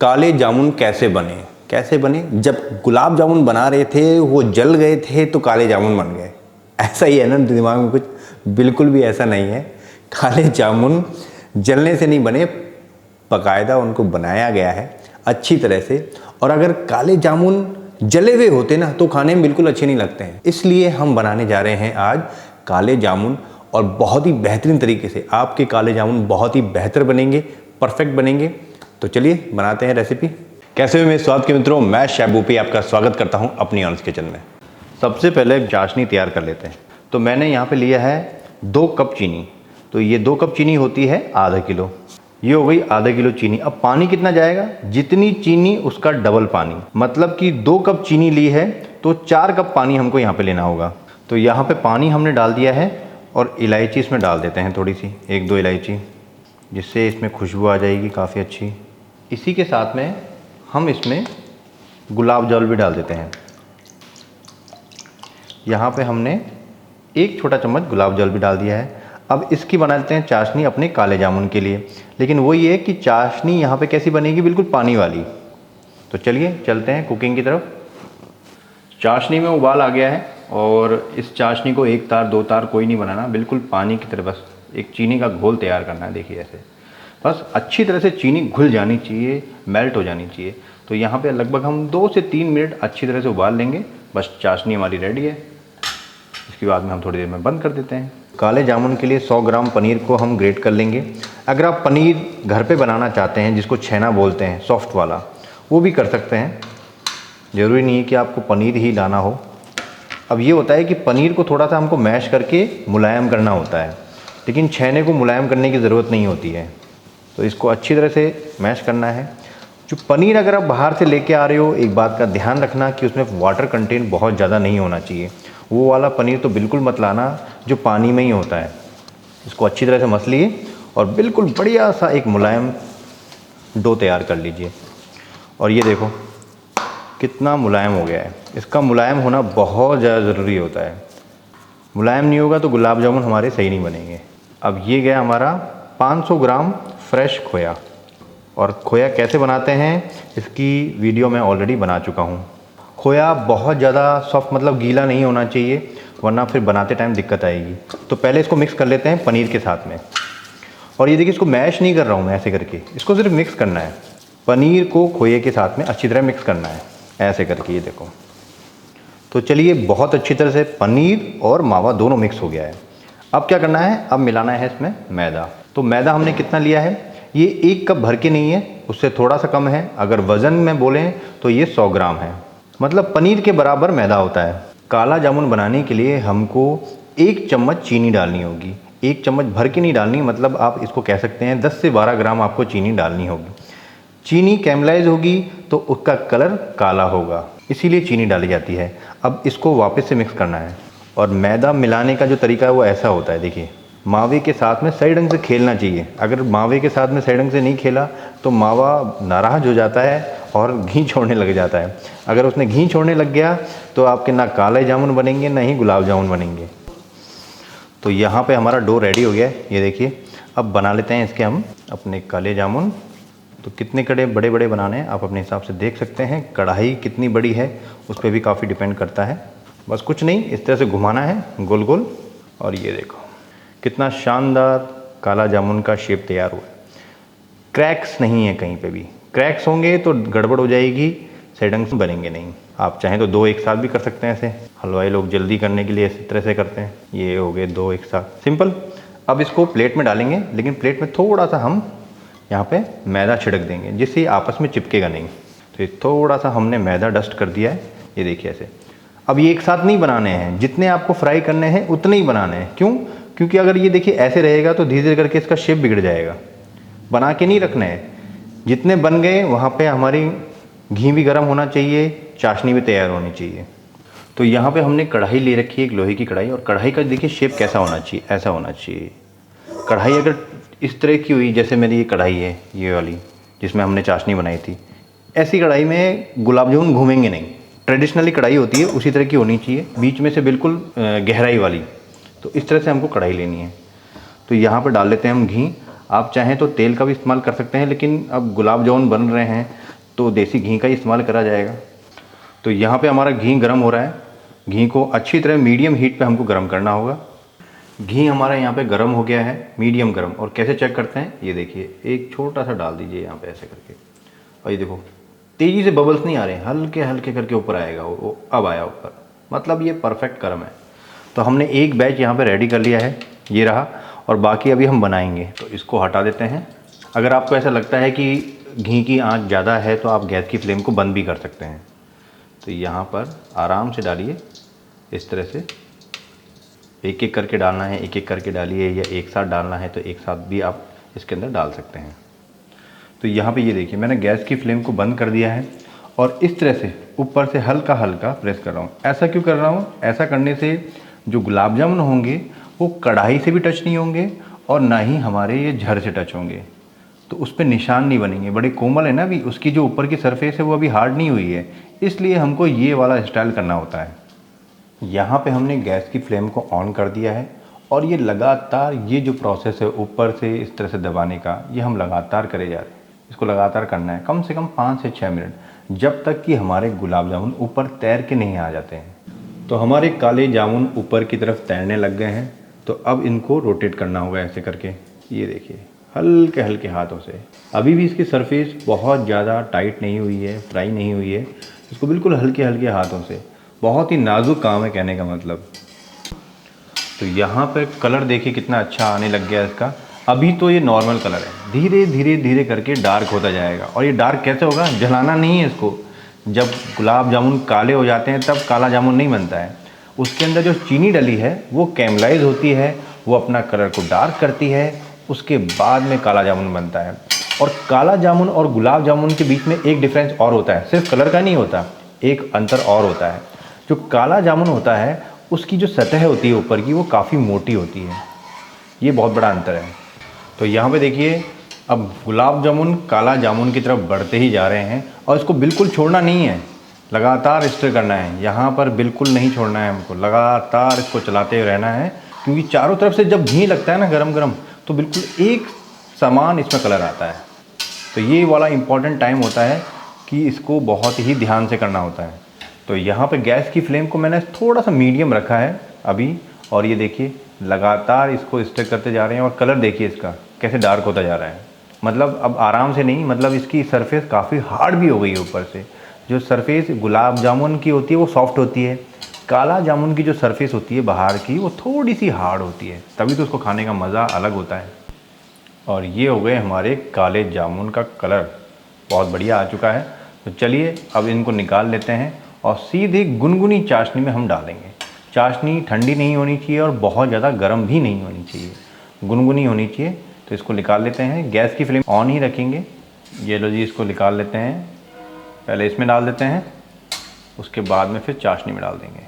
काले जामुन कैसे बने? जब गुलाब जामुन बना रहे थे वो जल गए थे तो काले जामुन बन गए। ऐसा ही है ना दिमाग में कुछ? बिल्कुल भी ऐसा नहीं है। काले जामुन जलने से नहीं बने, बाकायदा उनको बनाया गया है अच्छी तरह से। और अगर काले जामुन जले हुए होते ना तो खाने में बिल्कुल अच्छे नहीं लगते हैं। इसलिए हम बनाने जा रहे हैं आज काले जामुन, और बहुत ही बेहतरीन तरीके से आपके काले जामुन बहुत ही बेहतर बनेंगे, परफेक्ट बनेंगे। तो चलिए बनाते हैं रेसिपी। कैसे हुए मेरे स्वाद के मित्रों, मैं शेफ भूपी आपका स्वागत करता हूं अपनी ऑनेस्ट किचन में। सबसे पहले चाशनी तैयार कर लेते हैं। तो मैंने यहाँ पे लिया है 2 कप चीनी। तो ये 2 कप चीनी होती है आधा किलो। ये हो गई आधा किलो चीनी। अब पानी कितना जाएगा? जितनी चीनी उसका डबल पानी, मतलब कि 2 कप चीनी ली है तो 4 कप पानी हमको यहाँ पे लेना होगा। तो यहाँ पे पानी हमने डाल दिया है और इलायची इसमें डाल देते हैं, थोड़ी सी 1-2 इलायची, जिससे इसमें खुशबू आ जाएगी काफ़ी अच्छी। इसी के साथ में हम इसमें गुलाब जल भी डाल देते हैं। यहाँ पे हमने 1 छोटा चम्मच गुलाब जल भी डाल दिया है। अब इसकी बना लेते हैं चाशनी अपने काले जामुन के लिए। लेकिन वो ये है कि चाशनी यहाँ पे कैसी बनेगी? बिल्कुल पानी वाली। तो चलिए चलते हैं कुकिंग की तरफ। चाशनी में उबाल आ गया है और इस चाशनी को 1 तार 2 तार कोई नहीं बनाना, बिल्कुल पानी की तरह बस एक चीनी का घोल तैयार करना है। देखिए ऐसे बस अच्छी तरह से चीनी घुल जानी चाहिए, मेल्ट हो जानी चाहिए। तो यहाँ पे लगभग हम 2 से 3 मिनट अच्छी तरह से उबाल लेंगे। बस चाशनी हमारी रेडी है। इसके बाद में हम थोड़ी देर में बंद कर देते हैं। काले जामुन के लिए 100 ग्राम पनीर को हम ग्रेट कर लेंगे। अगर आप पनीर घर पे बनाना चाहते हैं, जिसको छेना बोलते हैं, सॉफ्ट वाला, वो भी कर सकते हैं। ज़रूरी नहीं है कि आपको पनीर ही लाना हो। अब ये होता है कि पनीर को थोड़ा सा हमको मैश करके मुलायम करना होता है, लेकिन छेने को मुलायम करने की ज़रूरत नहीं होती है। तो इसको अच्छी तरह से मैश करना है। जो पनीर अगर आप बाहर से लेके आ रहे हो, एक बात का ध्यान रखना कि उसमें वाटर कंटेंट बहुत ज़्यादा नहीं होना चाहिए। वो वाला पनीर तो बिल्कुल मत लाना जो पानी में ही होता है। इसको अच्छी तरह से मस लिए और बिल्कुल बढ़िया सा एक मुलायम डो तैयार कर लीजिए। और ये देखो कितना मुलायम हो गया है। इसका मुलायम होना बहुत ज़्यादा ज़रूरी होता है। मुलायम नहीं होगा तो गुलाब जामुन हमारे सही नहीं बनेंगे। अब ये गया हमारा 500 ग्राम फ्रेश खोया। और खोया कैसे बनाते हैं इसकी वीडियो मैं ऑलरेडी बना चुका हूँ। खोया बहुत ज़्यादा सॉफ्ट, मतलब गीला नहीं होना चाहिए, वरना फिर बनाते टाइम दिक्कत आएगी। तो पहले इसको मिक्स कर लेते हैं पनीर के साथ में। और ये देखिए, इसको मैश नहीं कर रहा हूँ मैं ऐसे करके, इसको सिर्फ मिक्स करना है। पनीर को खोए के साथ में अच्छी तरह मिक्स करना है ऐसे करके। ये देखो, तो चलिए बहुत अच्छी तरह से पनीर और मावा दोनों मिक्स हो गया है। अब क्या करना है? अब मिलाना है इसमें मैदा। तो मैदा हमने कितना लिया है? ये 1 कप भर के नहीं है, उससे थोड़ा सा कम है। अगर वज़न में बोलें तो ये 100 ग्राम है, मतलब पनीर के बराबर मैदा होता है। काला जामुन बनाने के लिए हमको 1 चम्मच चीनी डालनी होगी। 1 चम्मच भर के नहीं डालनी, मतलब आप इसको कह सकते हैं 10 से 12 ग्राम आपको चीनी डालनी होगी। चीनी कैमलाइज होगी तो उसका कलर काला होगा, इसीलिए चीनी डाली जाती है। अब इसको वापस से मिक्स करना है। और मैदा मिलाने का जो तरीका है वो ऐसा होता है, देखिए मावे के साथ में सही ढंग से खेलना चाहिए। अगर मावे के साथ में सही ढंग से नहीं खेला तो मावा नाराज़ हो जाता है और घी छोड़ने लग जाता है। अगर उसने घी छोड़ने लग गया तो आपके ना काले जामुन बनेंगे ना ही गुलाब जामुन बनेंगे। तो यहाँ पे हमारा डो रेडी हो गया है, ये देखिए। अब बना लेते हैं इसके हम अपने काले जामुन। तो कितने कड़े बड़े बड़े बनाने हैं आप अपने हिसाब से देख सकते हैं। कढ़ाई कितनी बड़ी है उस पर भी काफ़ी डिपेंड करता है। बस कुछ नहीं, इस तरह से घुमाना है गोल गोल। और ये देखो कितना शानदार काला जामुन का शेप तैयार हुआ है। क्रैक्स नहीं है कहीं पे भी। क्रैक्स होंगे तो गड़बड़ हो जाएगी, सही ढंग से बनेंगे नहीं। आप चाहें तो 2 एक साथ भी कर सकते हैं ऐसे। हलवाई लोग जल्दी करने के लिए इस तरह से करते हैं। ये हो गए 2 एक साथ, सिंपल। अब इसको प्लेट में डालेंगे, लेकिन प्लेट में थोड़ा सा हम यहाँ पे मैदा छिड़क देंगे, जिससे आपस में चिपकेगा नहीं। तो ये थोड़ा सा हमने मैदा डस्ट कर दिया है, ये देखिए ऐसे। अब ये एक साथ नहीं बनाने हैं, जितने आपको फ्राई करने हैं उतने ही बनाने हैं। क्यों? क्योंकि अगर ये देखिए ऐसे रहेगा तो धीरे धीरे करके इसका शेप बिगड़ जाएगा। बना के नहीं रखना है। जितने बन गए वहाँ पे हमारी घी भी गर्म होना चाहिए, चाशनी भी तैयार होनी चाहिए। तो यहाँ पे हमने कढ़ाई ले रखी है, एक लोहे की कढ़ाई। और कढ़ाई का देखिए शेप कैसा होना चाहिए, ऐसा होना चाहिए। कढ़ाई अगर इस तरह की हुई, जैसे मेरी ये कढ़ाई है ये वाली जिसमें हमने चाशनी बनाई थी, ऐसी कढ़ाई में गुलाब जामुन घूमेंगे नहीं। ट्रेडिशनली कढ़ाई होती है उसी तरह की होनी चाहिए, बीच में से बिल्कुल गहराई वाली। तो इस तरह से हमको कढ़ाई लेनी है। तो यहाँ पर डाल लेते हैं हम घी। आप चाहें तो तेल का भी इस्तेमाल कर सकते हैं, लेकिन अब गुलाब जामुन बन रहे हैं तो देसी घी का ही इस्तेमाल करा जाएगा। तो यहाँ पे हमारा घी गर्म हो रहा है। घी को अच्छी तरह मीडियम हीट पे हमको गर्म करना होगा। घी हमारा यहाँ पे गर्म हो गया है, मीडियम गर्म। और कैसे चेक करते हैं, ये देखिए, एक छोटा सा डाल दीजिए यहाँ पे ऐसे करके, और ये देखो तेज़ी से बबल्स नहीं आ रहे, हल्के हल्के करके ऊपर आएगा वो अब आया ऊपर, मतलब ये परफेक्ट गर्म है। तो हमने एक बैच यहाँ पे रेडी कर लिया है, ये रहा, और बाकी अभी हम बनाएंगे। तो इसको हटा देते हैं। अगर आपको ऐसा लगता है कि घी की आंच ज़्यादा है तो आप गैस की फ्लेम को बंद भी कर सकते हैं। तो यहाँ पर आराम से डालिए, इस तरह से एक एक करके डालना है, एक एक करके डालिए, या एक साथ डालना है तो एक साथ भी आप इसके अंदर डाल सकते हैं। तो यहाँ पे ये देखिए, मैंने गैस की फ्लेम को बंद कर दिया है और इस तरह से ऊपर से हल्का हल्का प्रेस कर रहा हूँ। ऐसा क्यों कर रहा हूँ? ऐसा करने से जो गुलाब जामुन होंगे वो कढ़ाई से भी टच नहीं होंगे और ना ही हमारे ये झर से टच होंगे, तो उस पर निशान नहीं बनेंगे। बड़े कोमल है ना, अभी उसकी जो ऊपर की सरफेस है वो अभी हार्ड नहीं हुई है, इसलिए हमको ये वाला स्टाइल करना होता है। यहाँ पे हमने गैस की फ्लेम को ऑन कर दिया है और ये लगातार, ये जो प्रोसेस है ऊपर से इस तरह से दबाने का, ये हम लगातार करे जा रहे हैं। इसको लगातार करना है कम से कम 5 से 6 मिनट, जब तक कि हमारे गुलाब जामुन ऊपर तैर के नहीं आ जाते हैं। तो हमारे काले जामुन ऊपर की तरफ तैरने लग गए हैं। तो अब इनको रोटेट करना होगा ऐसे करके, ये देखिए, हल्के हल्के हाथों से। अभी भी इसकी सरफेस बहुत ज़्यादा टाइट नहीं हुई है, फ्राई नहीं हुई है। इसको बिल्कुल हल्के हल्के हाथों से, बहुत ही नाजुक काम है कहने का मतलब। तो यहाँ पर कलर देखिए कितना अच्छा आने लग गया इसका। अभी तो ये नॉर्मल कलर है, धीरे धीरे धीरे करके डार्क होता जाएगा। और ये डार्क कैसे होगा? जलाना नहीं है इसको। जब गुलाब जामुन काले हो जाते हैं तब काला जामुन नहीं बनता है। उसके अंदर जो चीनी डली है वो कैमलाइज होती है, वो अपना कलर को डार्क करती है, उसके बाद में काला जामुन बनता है। और काला जामुन और गुलाब जामुन के बीच में एक डिफरेंस और होता है, सिर्फ कलर का नहीं होता, एक अंतर और होता है। जो काला जामुन होता है उसकी जो सतह होती है ऊपर की, वो काफ़ी मोटी होती है। ये बहुत बड़ा अंतर है। तो यहाँ पे देखिए, अब गुलाब जामुन काला जामुन की तरफ बढ़ते ही जा रहे हैं और इसको बिल्कुल छोड़ना नहीं है, लगातार स्टर करना है। यहाँ पर बिल्कुल नहीं छोड़ना है हमको, लगातार इसको चलाते रहना है, क्योंकि चारों तरफ से जब घी लगता है ना गरम गरम, तो बिल्कुल एक समान इसमें कलर आता है। तो ये वाला इम्पॉर्टेंट टाइम होता है कि इसको बहुत ही ध्यान से करना होता है। तो यहाँ पे गैस की फ्लेम को मैंने थोड़ा सा मीडियम रखा है अभी, और ये देखिए लगातार इसको स्टर करते जा रहे हैं। और कलर देखिए इसका कैसे डार्क होता जा रहा है, मतलब अब आराम से नहीं, मतलब इसकी सरफेस काफ़ी हार्ड भी हो गई है। ऊपर से जो सरफेस गुलाब जामुन की होती है वो सॉफ्ट होती है, काला जामुन की जो सरफेस होती है बाहर की वो थोड़ी सी हार्ड होती है, तभी तो उसको खाने का मज़ा अलग होता है। और ये हो गए हमारे काले जामुन का कलर, बहुत बढ़िया आ चुका है। तो चलिए अब इनको निकाल लेते हैं और सीधे गुनगुनी चाशनी में हम डालेंगे। चाशनी ठंडी नहीं होनी चाहिए और बहुत ज़्यादा गर्म भी नहीं होनी चाहिए, गुनगुनी होनी चाहिए। तो इसको निकाल लेते हैं, गैस की फ्लेम ऑन ही रखेंगे। ये लो जी, इसको निकाल लेते हैं। पहले इसमें डाल देते हैं, उसके बाद में फिर चाशनी में डाल देंगे।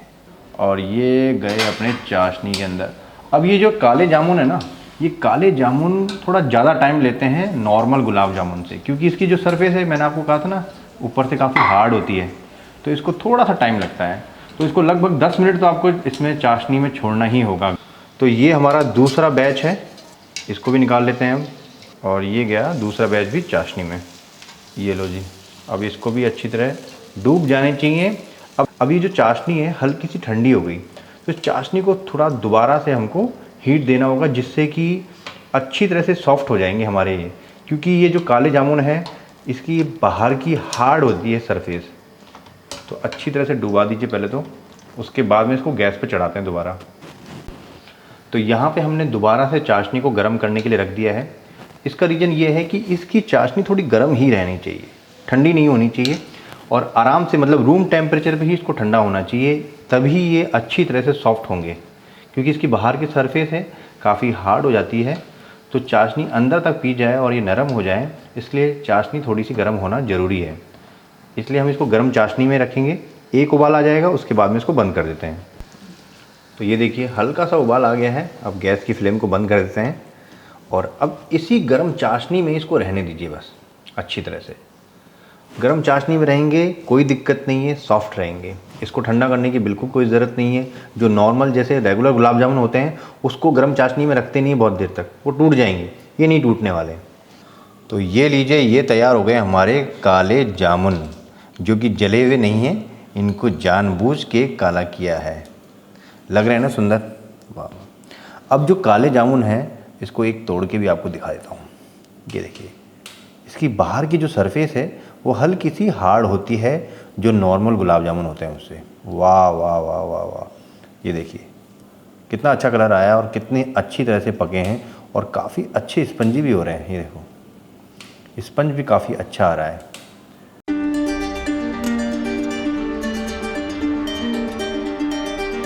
और ये गए अपने चाशनी के अंदर। अब ये जो काले जामुन है ना, ये काले जामुन थोड़ा ज़्यादा टाइम लेते हैं नॉर्मल गुलाब जामुन से, क्योंकि इसकी जो सरफेस है, मैंने आपको कहा था ना, ऊपर से काफ़ी हार्ड होती है, तो इसको थोड़ा सा टाइम लगता है। तो इसको लगभग 10 मिनट तो आपको इसमें चाशनी में छोड़ना ही होगा। तो ये हमारा दूसरा बैच है, इसको भी निकाल लेते हैं हम। और ये गया दूसरा बैच भी चाशनी में। ये लो जी, अब इसको भी अच्छी तरह डूब जाने चाहिए। अब ये जो चाशनी है हल्की सी ठंडी हो गई, तो चाशनी को थोड़ा दोबारा से हमको हीट देना होगा, जिससे कि अच्छी तरह से सॉफ्ट हो जाएंगे हमारे ये। क्योंकि ये जो काले जामुन है इसकी बाहर की हार्ड होती है सरफेस। तो अच्छी तरह से डुबा दीजिए पहले तो, उसके बाद में इसको गैस पे चढ़ाते हैं दोबारा। तो यहाँ पे हमने दोबारा से चाशनी को गर्म करने के लिए रख दिया है। इसका रीज़न ये है कि इसकी चाशनी थोड़ी गर्म ही रहनी चाहिए, ठंडी नहीं होनी चाहिए। और आराम से, मतलब रूम टेम्परेचर पे ही इसको ठंडा होना चाहिए, तभी ये अच्छी तरह से सॉफ्ट होंगे। क्योंकि इसकी बाहर की सरफेस है काफ़ी हार्ड हो जाती है, तो चाशनी अंदर तक पी जाए और ये नरम हो जाए, इसलिए चाशनी थोड़ी सी गर्म होना ज़रूरी है। इसलिए हम इसको गर्म चाशनी में रखेंगे। एक उबाल आ जाएगा, उसके बाद में इसको बंद कर देते हैं। तो ये देखिए हल्का सा उबाल आ गया है। अब गैस की फ्लेम को बंद कर देते हैं और अब इसी गर्म चाशनी में इसको रहने दीजिए बस अच्छी तरह से। गर्म चाशनी में रहेंगे, कोई दिक्कत नहीं है, सॉफ्ट रहेंगे। इसको ठंडा करने की बिल्कुल कोई ज़रूरत नहीं है। जो नॉर्मल जैसे रेगुलर गुलाब जामुन होते हैं उसको गर्म चाशनी में रखते नहीं है बहुत देर तक, वो टूट जाएंगे। ये नहीं टूटने वाले। तो ये लीजिए, ये तैयार हो गए हमारे काले जामुन, जो कि जले हुए नहीं हैं, इनको जानबूझ के काला किया है। लग रहे हैं ना सुंदर? वाह। अब जो काले जामुन हैं, इसको एक तोड़ के भी आपको दिखा देता हूँ। ये देखिए, इसकी बाहर की जो सरफेस है वो हल्की सी हार्ड होती है, जो नॉर्मल गुलाब जामुन होते हैं उससे। वाह वाह वाह वाह वाह। ये देखिए कितना अच्छा कलर आया और कितनी अच्छी तरह से पके हैं और काफ़ी अच्छे स्पंजी भी हो रहे हैं। ये देखो, स्पंज भी काफ़ी अच्छा आ रहा है।